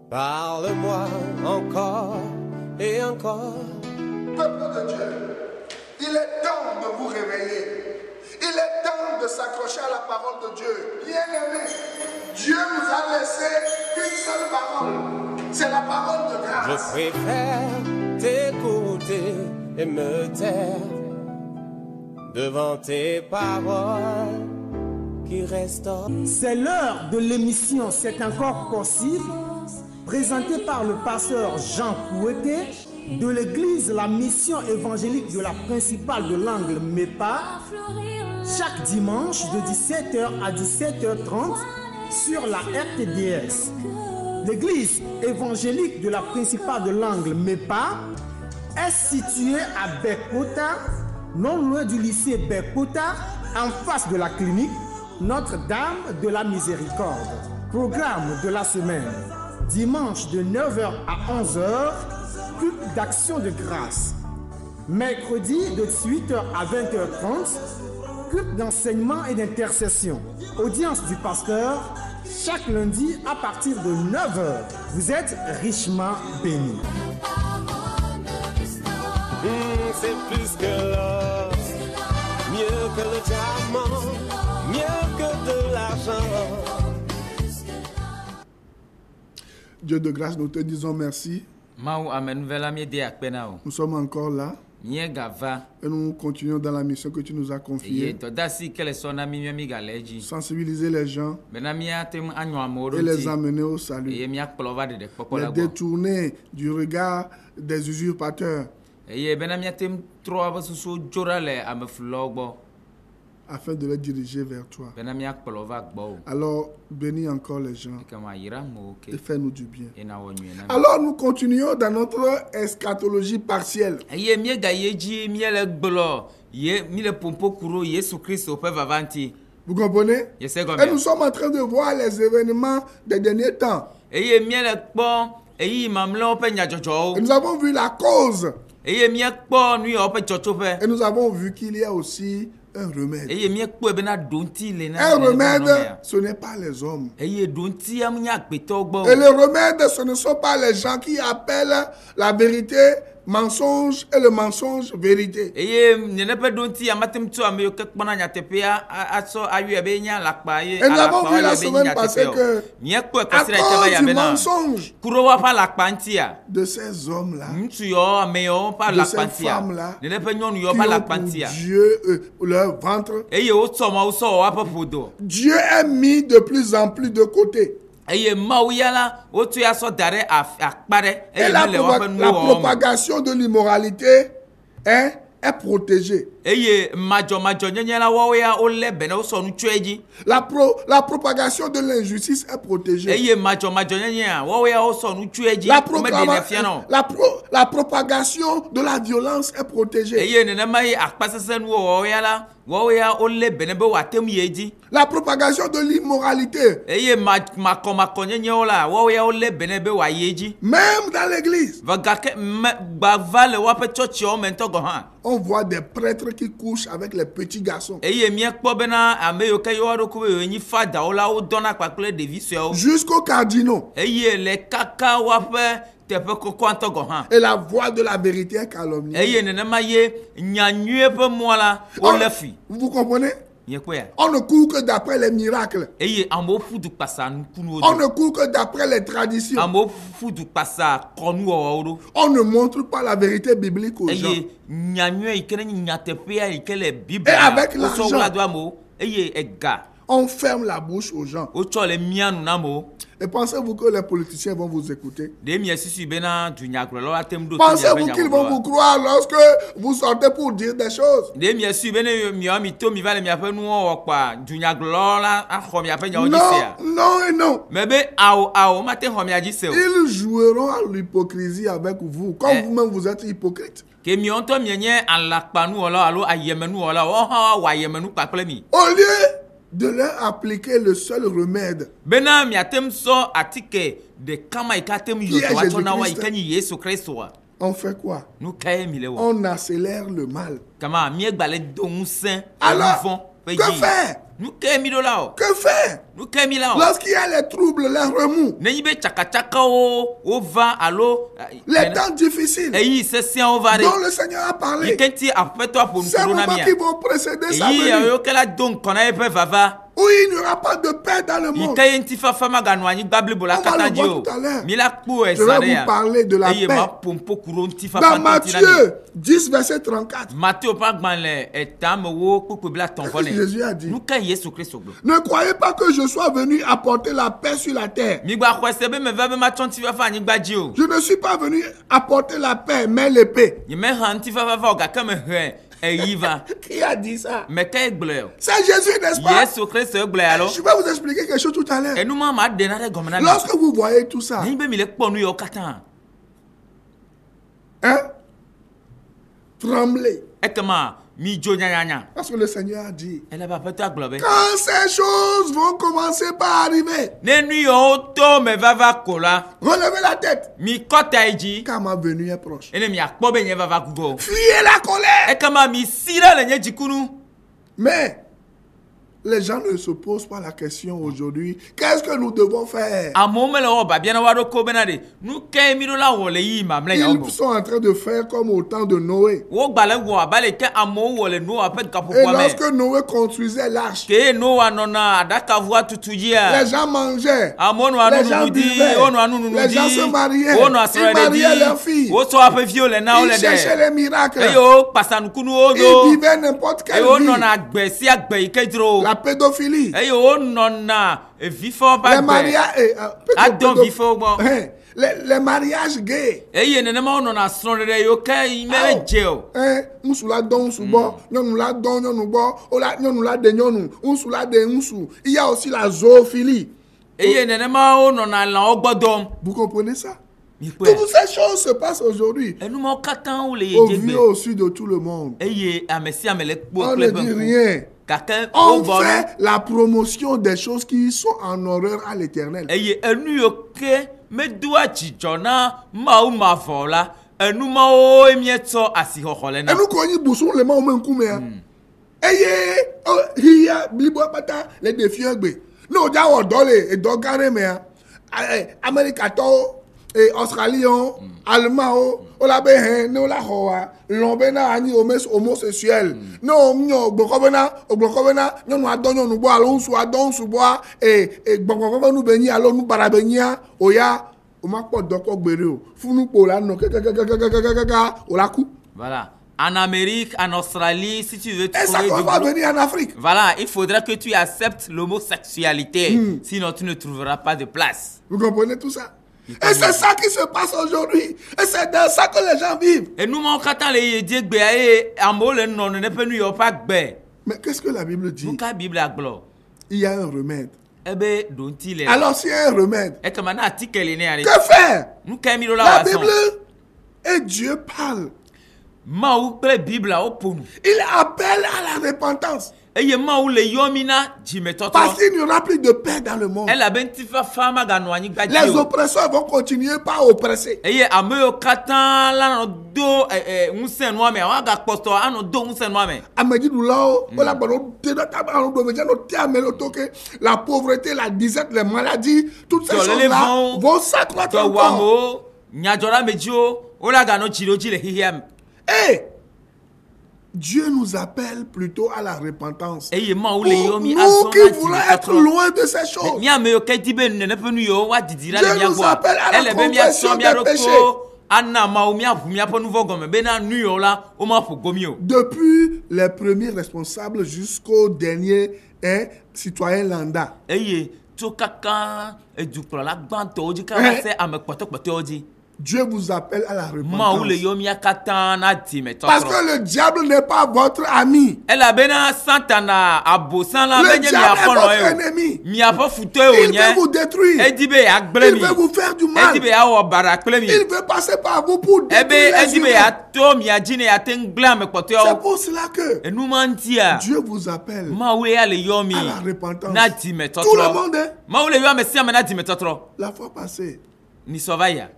Parle-moi encore et encore. Peuple de Dieu, il est temps de vous réveiller. Il est temps de s'accrocher à la parole de Dieu. Bien-aimé, Dieu nous a laissé une seule parole. C'est la parole de grâce. Je préfère t'écouter et me taire devant tes paroles qui restaurent. C'est l'heure de l'émission C'est encore possible, présentée par le pasteur Jean Kouété de l'église La Mission évangélique de la principale de l'Angle MEPA, chaque dimanche de 17h à 17h30 sur la RTDS. L'église évangélique de la principale de l'Angle MEPA est située à Bekota, non loin du lycée Bekota, en face de la clinique Notre-Dame de la Miséricorde. Programme de la semaine. Dimanche de 9h à 11h, culte d'action de grâce. Mercredi de 18h à 20h30, culte d'enseignement et d'intercession. Audience du pasteur, chaque lundi à partir de 9h. Vous êtes richement bénis. C'est plus que l'or, mieux que le diamant, mieux que de l'argent. Dieu de grâce, nous te disons merci. Nous sommes encore là et nous continuons dans la mission que tu nous as confiée. Sensibiliser les gens et les amener au salut. Les détourner du regard des usurpateurs afin de les diriger vers toi. Alors, bénis encore les gens et fais-nous du bien. Alors, nous continuons dans notre eschatologie partielle. Vous comprenez? Et nous sommes en train de voir les événements des derniers temps. Et nous avons vu la cause. Et nous avons vu qu'il y a aussi un remède. Un remède, ce n'est pas les hommes. Et le remède, ce ne sont pas les gens qui appellent la vérité mensonge et le mensonge vérité. Et nous avons vu la semaine passée que à cause du mensonge de ces hommes-là, de ces femmes-là, qui ont pour Dieu leur ventre, Dieu est mis de plus en plus de côté. Et la propagation de l'immoralité est protégée. La propagation de l'injustice est protégée. La propagation de la violence est protégée. La propagation de l'immoralité, même dans l'église, on voit des prêtres qui couchent avec les petits garçons. Jusqu'aux cardinaux. Et la voix de la vérité est calomniée. Vous comprenez? On ne court que d'après les miracles. On ne court que d'après les traditions. On ne montre pas la vérité biblique aux gens. Et avec l'argent, on ferme la bouche aux gens. Et pensez-vous que les politiciens vont vous écouter? Pensez-vous qu'ils vont vous croire lorsque vous sortez pour dire des choses? Non et non. Ils joueront à l'hypocrisie avec vous, comme vous-même vous êtes hypocrite. Au lieu de leur appliquer le seul remède qui est Jésus-Christ, on fait quoi? On accélère le mal. Alors, que faire? Que faire lorsqu'il y a les troubles, les remous, les temps difficiles dont le Seigneur a parlé? C'est le moment qui vont précéder sa venue. Où il n'y aura pas de paix dans le monde. On va le voir tout à l'heure. Je vais vous parler de la paix. Dans Matthieu 10, verset 34. Jésus a dit: ne croyez pas que je sois venu apporter la paix sur la terre. Je ne suis pas venu apporter la paix, mais l'épée. Qui a dit ça? C'est Jésus, n'est-ce pas? Je vais vous expliquer quelque chose tout à l'heure. Lorsque vous voyez tout ça, tremblez. Parce que le Seigneur a dit: quand ces choses vont commencer par arriver, relevez la tête, car ma venue est proche. Fuyez la colère. Mais les gens ne se posent pas la question aujourd'hui: qu'est-ce que nous devons faire? Ils sont en train de faire comme au temps de Noé. Et lorsque Noé construisait l'arche, les gens mangeaient, les gens buvaient, les gens se mariaient, ils mariaient leurs filles, ils cherchaient les miracles, ils vivaient n'importe quelle vie. La pédophilie, les mariages gays. Il y a aussi la zoophilie. Vous comprenez ça? Toutes ces choses se passent aujourd'hui au vu au su de tout le monde. On ne dit rien. On fait la promotion des choses qui sont en horreur à l'Éternel. Et nous connaissons Boussou le maman Koumé. Et les défis. Nous avons dolé et dogaré mais Américato et Australien, Allemand, Olabe, nous la hoa, l'ombena ani homosexuel. Non, nous blocovena, nous adonnons nous boire, nous soidons sous bois et bon nous bénir alors nous barabenia, oya, au macpo doko berio, fou nous pour la no la coupe. Voilà. En Amérique, en Australie, si tu veux... Et ça va venir en Afrique. Voilà, il faudra que tu acceptes l'homosexualité. Sinon, tu ne trouveras pas de place. Vous comprenez tout ça? Et c'est ça qui se passe aujourd'hui. Et c'est dans ça que les gens vivent. Et nous, mais qu'est-ce que la Bible dit? Il y a un remède. Alors, s'il y a un remède, que faire? La Bible et Dieu parle. Il appelle à la repentance. Parce qu'il n'y aura plus de paix dans le monde. Les oppresseurs vont continuer par oppresser. La pauvreté, la disette, les maladies, toutes ces choses-là vont s'accroître encore. Et Dieu nous appelle plutôt à la repentance. Nous qui voulons être loin de ces choses. Dieu nous appelle à la confession des péchés. Depuis les premiers responsables jusqu'au dernier citoyen lambda. Dieu vous appelle à la repentance. Parce que le diable n'est pas votre ami. Le diable est votre ennemi. Il veut vous détruire. Il veut vous faire du mal. Il veut passer par vous pour détruire les humains. C'est pour cela que Dieu vous appelle à la repentance. Tout le monde. La fois passée,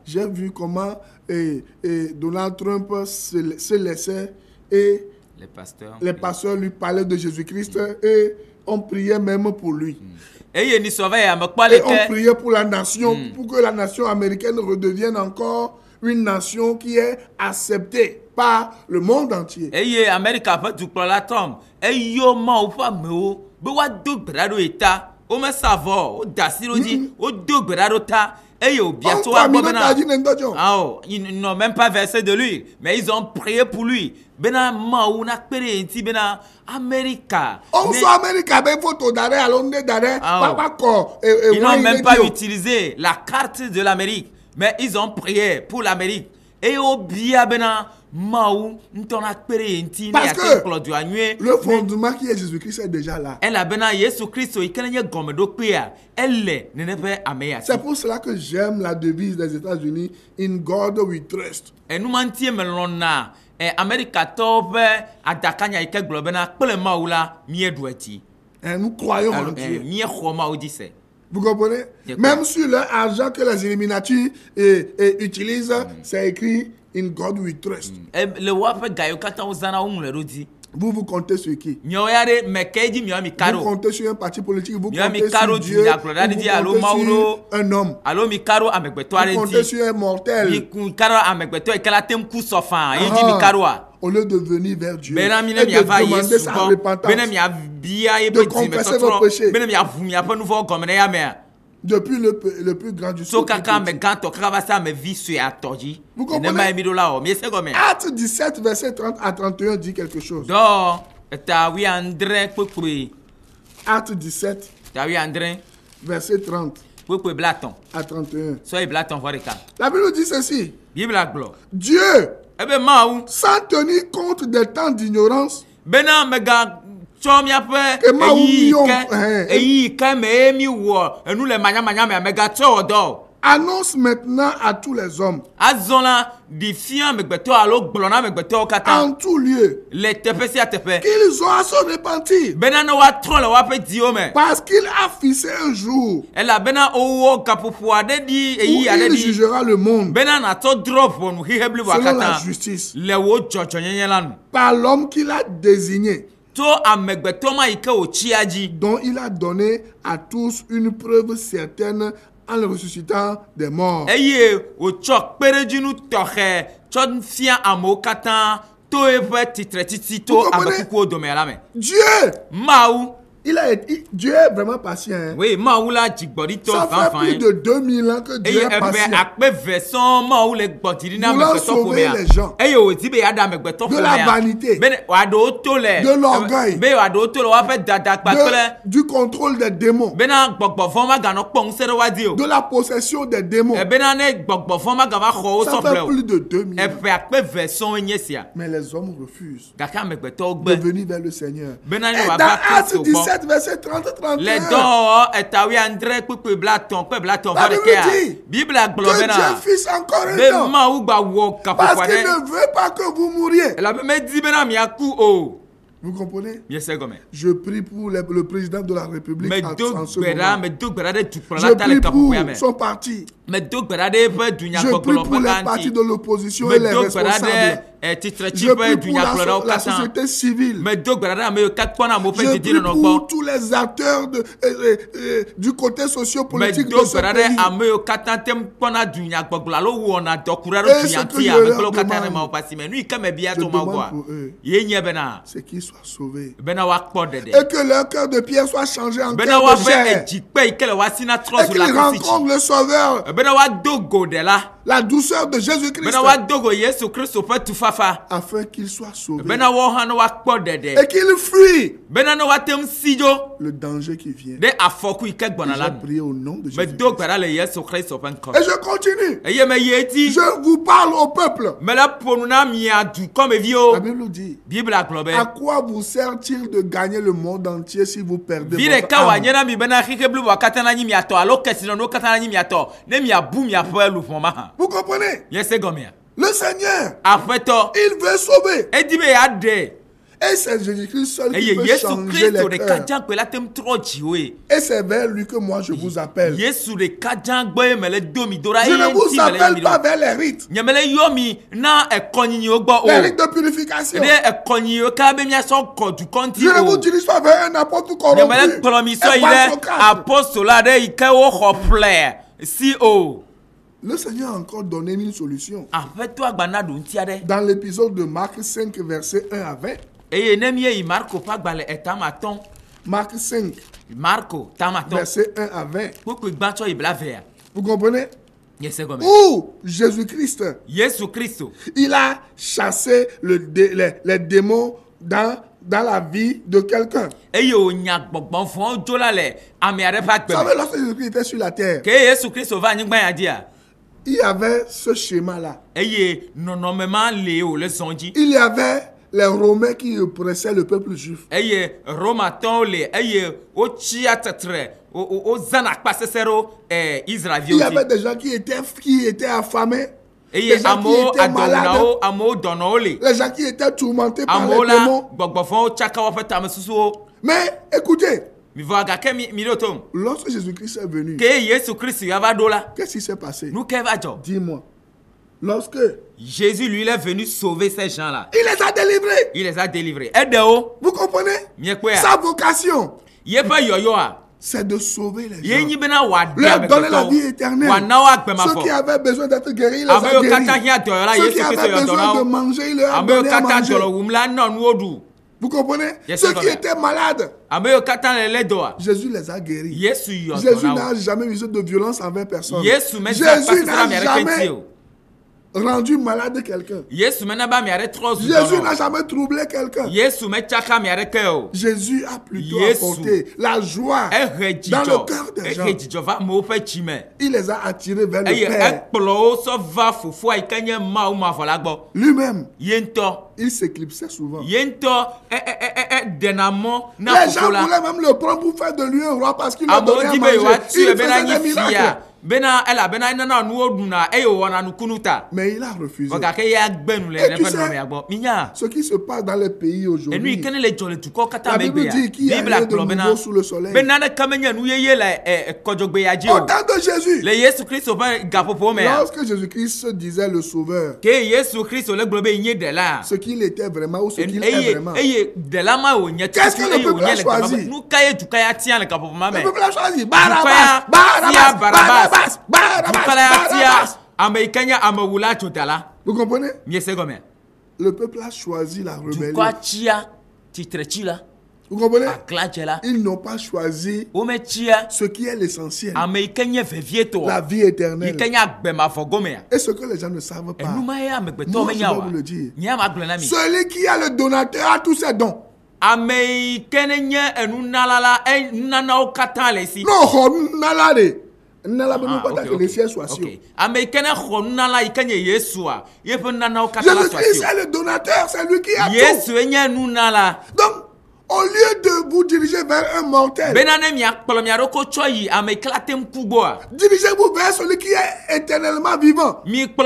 j'ai vu comment Donald Trump se laissait Les pasteurs lui parlaient de Jésus-Christ et on priait même pour lui. Et on priait pour la nation, pour que la nation américaine redevienne encore une nation qui est acceptée par le monde entier. Ils n'ont même pas versé de lui, mais ils ont prié pour lui. Ils n'ont même pas utilisé la carte de l'Amérique, mais ils ont prié pour l'Amérique. Et au bien parce que le fondement qui est Jésus-Christ est déjà là. C'est pour cela que j'aime la devise des États-Unis, In God we trust. Et nous croyons en Dieu. Vous comprenez? Même sur l'argent que les Illuminati utilisent, c'est écrit In God we trust. Vous comptez sur qui? Vous comptez sur un parti politique, vous comptez sur Dieu, vous comptez sur un homme. Vous comptez sur un mortel. Au lieu de venir vers Dieu et de demander sa repentance, de confesser vos péchés. Depuis le plus grand du souffle. Vous comprenez? Acte 17, verset 30 à 31 dit quelque chose. Acte 17, verset 30 à 31. La Bible dit ceci. Dieu, sans tenir compte des temps d'ignorance, annonce maintenant à tous les hommes en tout lieu qu'ils ont à se repentir parce qu'il a fixé un jour où il jugera le monde selon la justice par l'homme qu'il a désigné, dont il a donné à tous une preuve certaine en le ressuscitant des morts. Dieu, Dieu est vraiment patient. Hein? Oui, ça fait plus de 2000 ans que Dieu est patient. Voulant sauver les gens de la vanité, de l'orgueil, du contrôle des démons, de la possession des démons. Ça fait plus de 2000 ans. Mais les hommes refusent de venir vers le Seigneur. Et dans Acte 17, verset 30-31, la Bible dit que Dieu fils encore un temps parce qu'il ne veut pas que vous mouriez. Vous comprenez? Je prie pour le président de la République en ce moment. Je prie pour son parti. Je prie pour les partis de l'opposition et les responsables. Je prie pour la société civile. Je prie pour tous les acteurs du côté sociopolitique de ce pays. Et ce que je leur demande pour eux, c'est qu'ils soient sauvés. Et que leur cœur de pierre soit changé en cœur de chair. Et qu'ils rencontrent le Sauveur. La douceur de Jésus-Christ. Afin qu'il soit sauvé. Et qu'il fuit le danger qui vient. J'ai prié au nom de Jésus. Et je continue. Je vous parle au peuple. La Bible dit: à quoi vous sert-il de gagner le monde entier si vous perdez votre âme? Vous comprenez? Le Seigneur, il veut sauver. Et c'est Jésus-Christ seul qui peut changer les cœurs. Et c'est vers lui que moi je vous appelle. Je ne vous appelle pas vers les rites. Les rites de purification. Je ne vous dirige pas vers un apôtre corrompu. Le Seigneur a encore donné une solution. Dans l'épisode de Marc 5, verset 1 à 20. Marc 5, verset 1 à 20. Vous comprenez? Où Jésus-Christ, il a chassé les démons dans la vie de quelqu'un. Vous savez, lorsque Jésus-Christ était sur la terre, il y avait ce schéma-là. Il y avait les Romains qui oppressaient le peuple juif. Il y avait des gens qui étaient affamés. Les gens qui étaient malades. Les gens qui étaient tourmentés par les démons. Mais écoutez, lorsque Jésus-Christ est venu, qu'est-ce qui s'est passé? Dis-moi. Lorsque Jésus lui est venu sauver ces gens-là, il les a délivrés. Vous comprenez? Sa vocation, c'est de sauver les gens, leur donner la vie éternelle. Ceux qui avaient besoin d'être guéris, il les a guéris. Ceux qui avaient besoin de manger, il leur a donné à manger. Vous comprenez? Ceux qui étaient malades, Jésus les a guéris. Jésus n'a jamais eu de violence envers personne. Jésus n'a jamais rendu malade quelqu'un. Jésus n'a jamais troublé quelqu'un. Jésus a plutôt apporté la joie dans le cœur des gens. Il les a attirés vers le Père. Lui-même, il s'éclipsait souvent. Les gens voulaient même le prendre pour faire de lui un roi parce qu'il leur donnait à manger. Il faisait des miracles. Mais il a refusé. Et tu sais, ce qui se passe dans les pays aujourd'hui, la Bible dit qu'il y a rien de nouveau sous le soleil. Au temps de Jésus, lorsque Jésus-Christ disait le Sauveur, ce qu'il était vraiment ou ce qu'il est vraiment, qu'est-ce que le peuple a choisi? Le peuple a choisi Barabbas. Vous comprenez? Le peuple a choisi la rébellion. Vous comprenez? Ils n'ont pas choisi ce qui est l'essentiel, la vie éternelle. Et ce que les gens ne savent pas, moi je vais vous le dire, celui qui a le donateur a tous ses dons. Jésus-Christ est le donateur, c'est lui qui a tout. Donc, au lieu de vous diriger vers un mortel, dirigez-vous vers celui qui est éternellement vivant. Et on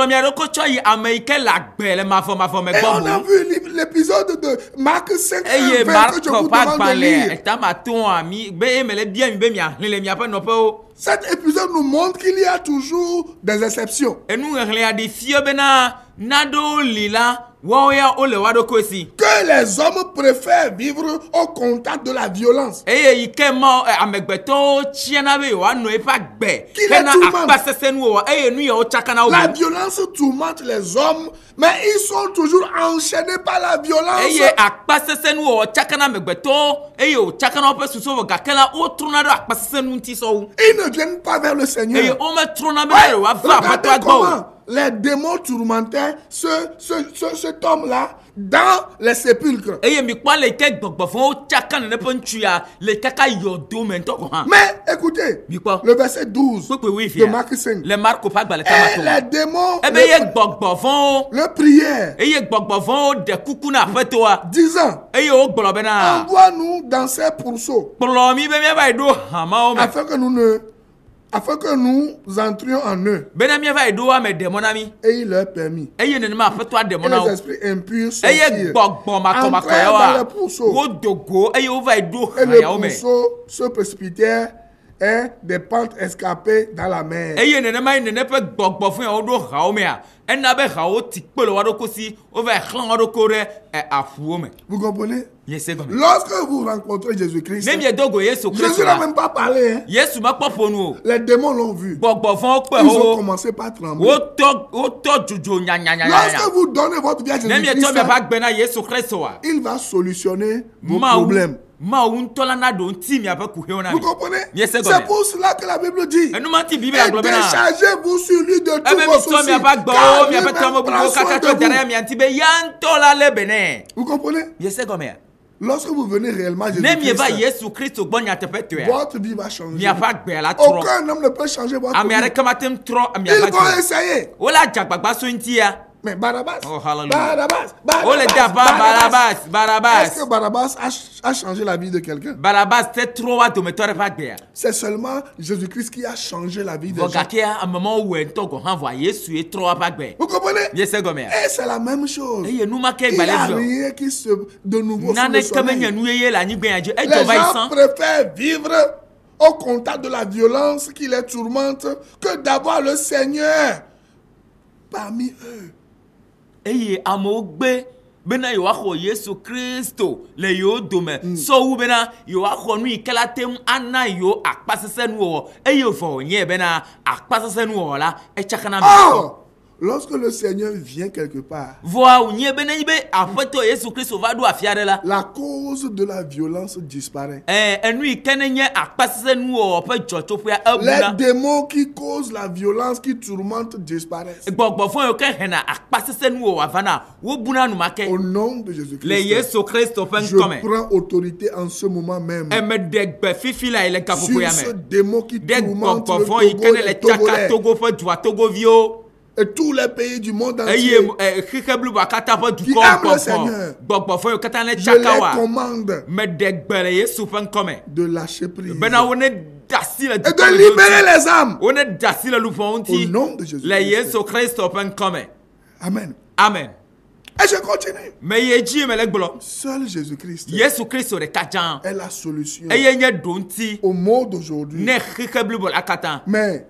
a vu l'épisode de Marc 5, 20 que je vous demande de lire. Cet épisode nous montre qu'il y a toujours des exceptions. Que les hommes préfèrent vivre au contact de la violence. Qui les tourmente. La violence tourmente les hommes, mais ils sont toujours enchaînés par la violence. Ils ne viennent pas vers le Seigneur. Regardez comment les démons tourmentaient cet homme-là dans les sépulcres. Mais écoutez, le verset 12 de Marc 5. Et les démons le prièrent, disant, envoie-nous dans ces pourceaux, afin que nous ne afin que nous entrions en eux. Et il leur permit. Et les esprits impurs sortirent, entrèrent dans le pourceau. Et le pourceau se précipitèrent des pentes escarpées dans la mer. Vous comprenez? Lorsque vous rencontrez Jésus-Christ, Jésus n'a même pas parlé. Les démons l'ont vu. Ils ont commencé par trembler. Lorsque vous donnez votre vie à Jésus-Christ, il va solutionner vos problèmes. Vous comprenez? C'est pour cela que la Bible dit: déchargez-vous sur lui de tous vos soucis, car lui-même prend soin de vous. Vous comprenez? Lorsque vous venez réellement à Jésus-Christ, votre vie va changer. Aucun homme ne peut changer votre vie. Ils vont essayer. Mais Barabbas, est-ce que Barabbas a changé la vie de quelqu'un? C'est seulement Jésus-Christ qui a changé la vie de gens. Vous comprenez? Et c'est la même chose. Il n'y a rien qui de nouveau sous le soleil. Les gens préfèrent vivre au contact de la violence qui les tourmente que d'avoir le Seigneur parmi eux. Bena yo akho Yesu Kristo le yo dome so wu bena yo akho nu ikalatem ana yo akpasese nu o eyo fo nye bena akpasese nu o la e chakana mi. Lorsque le Seigneur vient quelque part, la cause de la violence disparaît. Les démons qui causent la violence, qui tourmentent, disparaissent. Au nom de Jésus-Christ, je prends autorité en ce moment même sur ce démon qui tourmente le Togo, et tous les pays du monde entier qui aiment le Seigneur, je les commande de lâcher prise et de libérer les âmes au nom de Jésus-Christ. Amen. Amen. Et je continue. Seul Jésus-Christ est la solution au mot d'aujourd'hui. Mais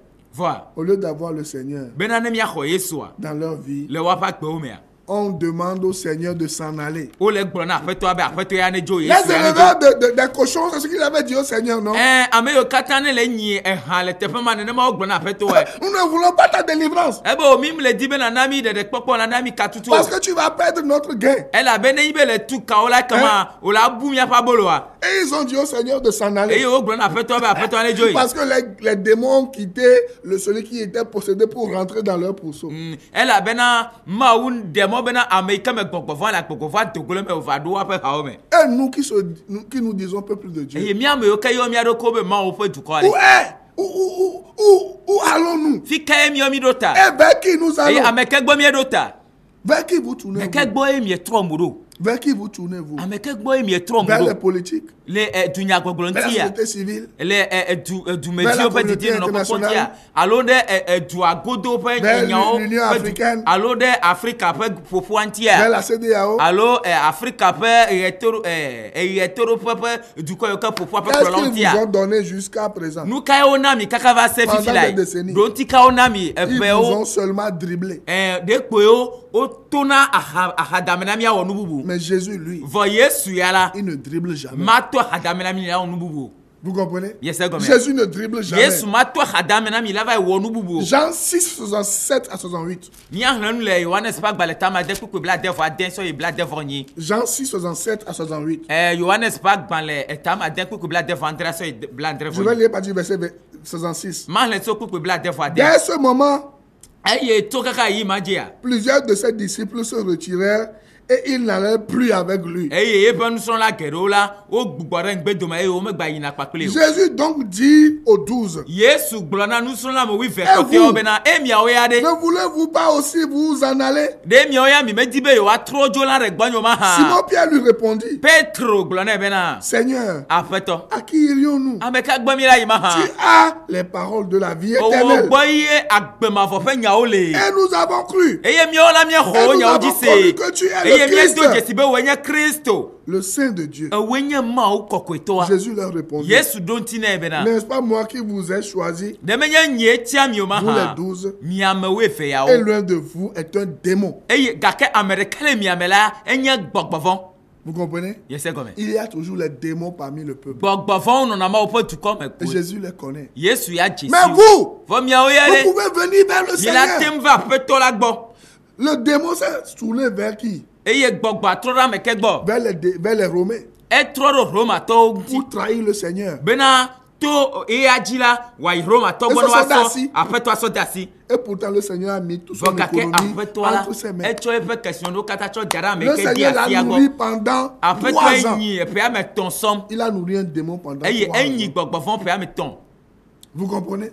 au lieu d'avoir le Seigneur dans leur vie, on demande au Seigneur de s'en aller. Les éleveurs des cochons, c'est ce qu'il avait dit au Seigneur, non? Nous ne voulons pas ta délivrance. Parce que tu vas perdre notre gain. Et ils ont dit au Seigneur de s'en aller. Parce que les démons ont quitté celui qui était possédé pour rentrer dans leur pourceau. Et nous qui nous disons peuple de Dieu, où allons-nous? Et vers qui nous allons? Vers qui vous tournez-vous? Vers qui vous tournez-vous? Vers les politiques, vers la société civile, vers la communauté internationale, vers l'Union africaine, vers la CEDEAO. Qu'est-ce qu'ils vous ont donné jusqu'à présent? Pendant des décennies, ils vous ont seulement dribblé. Mais Jésus, lui, il ne dribble jamais. Vous comprenez? Jésus ne dribble jamais. Jean 6, 67 à 68. Jean 6, 67 à 68. Je vais lire à partir du verset 66. Dès ce moment, plusieurs de ses disciples se retirèrent Et il n'allait plus avec lui. Jésus donc dit aux 12. Et vous, ne voulez-vous pas aussi vous en aller? Simon Pierre lui répondit. Seigneur, à qui irions-nous? Tu as les paroles de la vie éternelle. Et nous avons cru. Et nous avons cru que tu es le Christ, le Saint de Dieu. Jésus leur répondit. N'est-ce pas moi qui vous ai choisi? Vous les 12. Et l'un de vous est un démon. Vous comprenez? Il y a toujours les démons parmi le peuple. Et Jésus les connaît. Mais vous pouvez venir vers le Seigneur. Le démon s'est tourné vers qui? Vers les Romains. Pour trahir le Seigneur. Et et pourtant le Seigneur a mis tout son économie entre ses mains. Le Seigneur l'a nourri pendant 3 ans. Il a nourri un démon pendant 3 ans. Vous comprenez?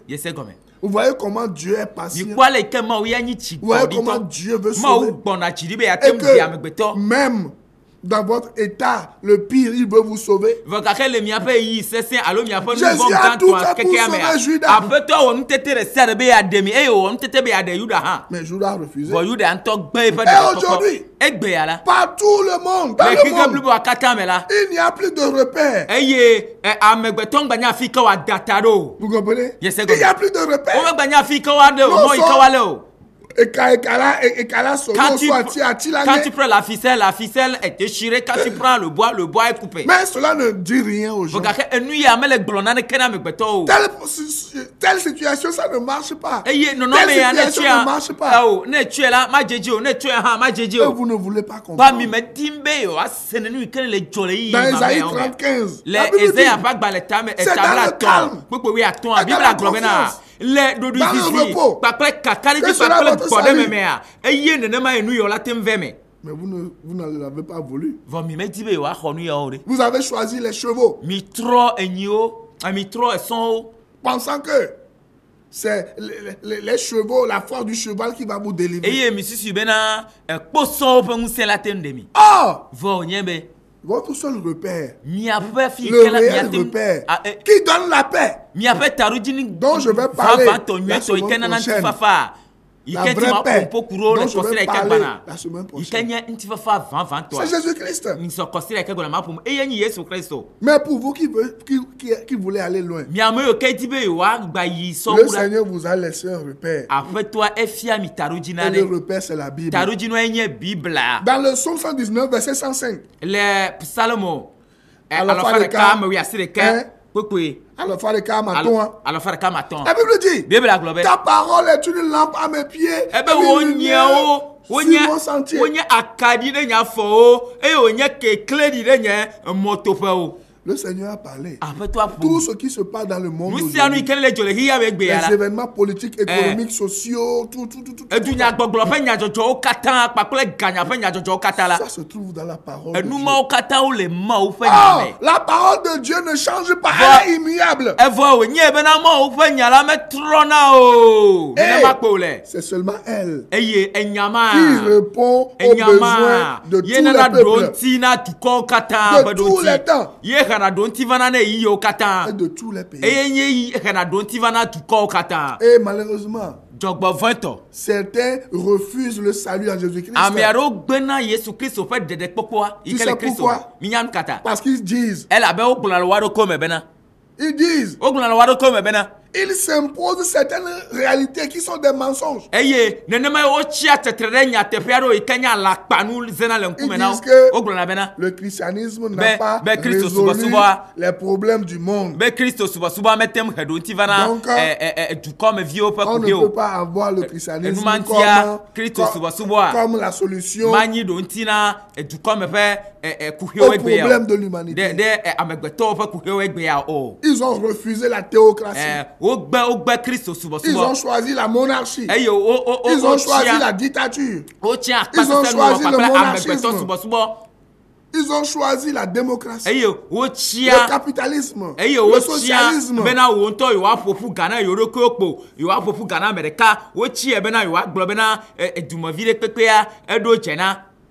Vous voyez comment Dieu est patient. Vous voyez comment Dieu veut sauver. Et que même dans votre état, le pire, il veut vous sauver. Jésus a tout fait pour sauver Judas. Mais Judas a refusé. Et aujourd'hui, partout le monde, dans le monde, il n'y a plus de repères. Vous comprenez? Il n'y a plus de repères. Quand tu prends la ficelle est déchirée. Quand tu prends le bois est coupé. Mais cela ne dit rien aux gens. Telle situation, ça ne marche pas. Telle situation ne marche pas. Et vous ne voulez pas comprendre. Dans Isaïe 35, la Bible dit, c'est dans le calme, dans la confiance, dans le repos, que sera votre salut. Mais vous ne l'avez pas voulu. Vous avez choisi les chevaux, pensant que c'est les chevaux, la force du cheval qui va vous délivrer. Or, votre seul repère, le réel repère, qui donne la paix, dont je vais parler la semaine prochaine. La vraie paix dont je vais parler la semaine prochaine. C'est Jésus-Christ. Mais pour vous qui voulez aller loin, le Seigneur vous a laissé un repère. Et le repère, c'est la Bible. Dans le psaume 119, verset 105. Alors, la Bible dit, ta parole est une lampe à mes pieds et une lumière sur mon sentier. Le Seigneur a parlé. Tout ce qui se passe dans le monde aujourd'hui, les événements politiques, économiques, sociaux, tout. Ça se trouve dans la parole de Dieu. La parole de Dieu ne change pas, elle est immuable. Et c'est seulement elle qui répond aux besoins de tous les peuples, de tous les temps. Et de tous les pays. Et malheureusement, certains refusent le salut en Jésus-Christ. Tu sais pourquoi? Parce qu'ils disent, ils s'imposent certaines réalités qui sont des mensonges. Ils disent que le christianisme n'a pas résolu les problèmes du monde. Donc, on ne peut pas avoir le christianisme comme la solution au problème de l'humanité. Ils ont refusé la théocratie. Ils ont choisi la monarchie. Ils ont choisi la dictature. Ils ont choisi le monarchisme. Ils ont choisi la démocratie, le capitalisme, le socialisme.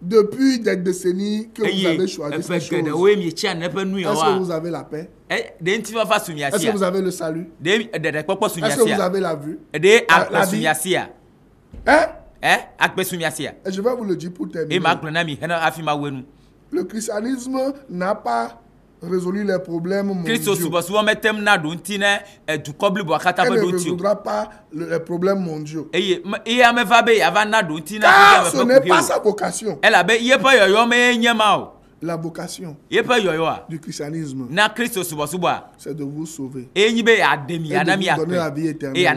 Depuis des décennies que vous avez choisi ces choses. Est-ce que vous avez la paix? Est-ce que vous avez le salut? Est-ce que vous avez la vue? La vie? Et je vais vous le dire pour terminer. Le christianisme n'a pas résolu les problèmes mondiaux. Elle ne résoudra pas les problèmes mondiaux. Car ce n'est pas sa vocation. La vocation du christianisme, c'est de vous sauver et de vous donner la vie éternelle. Et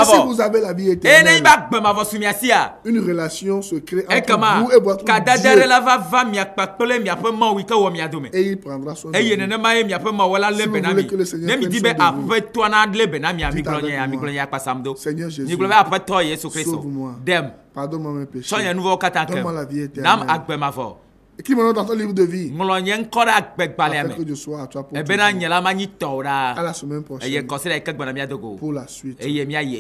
si vous avez la vie éternelle, une relation se crée entre vous et votre Dieu. Et il prendra soin de vous. Si vous voulez que le Seigneur prenne soin de vous, Seigneur Jésus, sauve-moi. Pardonne-moi mes péchés. Donne-moi la vie éternelle. Écris mon nom dans ton livre de vie. Afin que je sois à toi pour toujours. À la semaine prochaine. Pour la suite.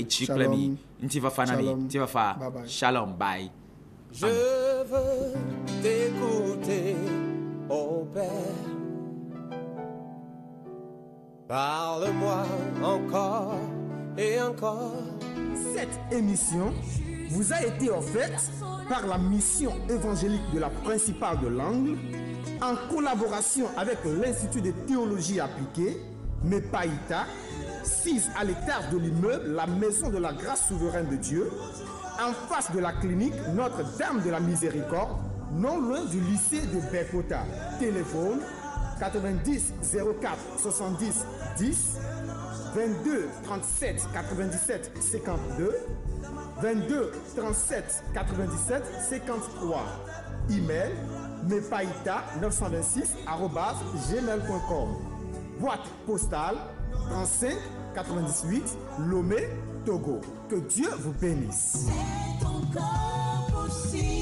Shalom. Shalom. Bye bye. Shalom. Bye. Je veux t'écouter, ô Père. Parle-moi encore et encore. Cette émission vous a été offerte par la mission évangélique de la Principale de l'Angle en collaboration avec l'Institut de théologie appliquée, MEPAITA, 6 à l'étage de l'immeuble La Maison de la Grâce Souveraine de Dieu, en face de la clinique Notre-Dame de la Miséricorde, non loin du lycée de Bekota. Téléphone 90 04 70 10 22 37 97 52 22 37 97 53. Email mepaita926@gmail.com. Boîte postale 35 98 Lomé, Togo. Que Dieu vous bénisse. C'est encore possible.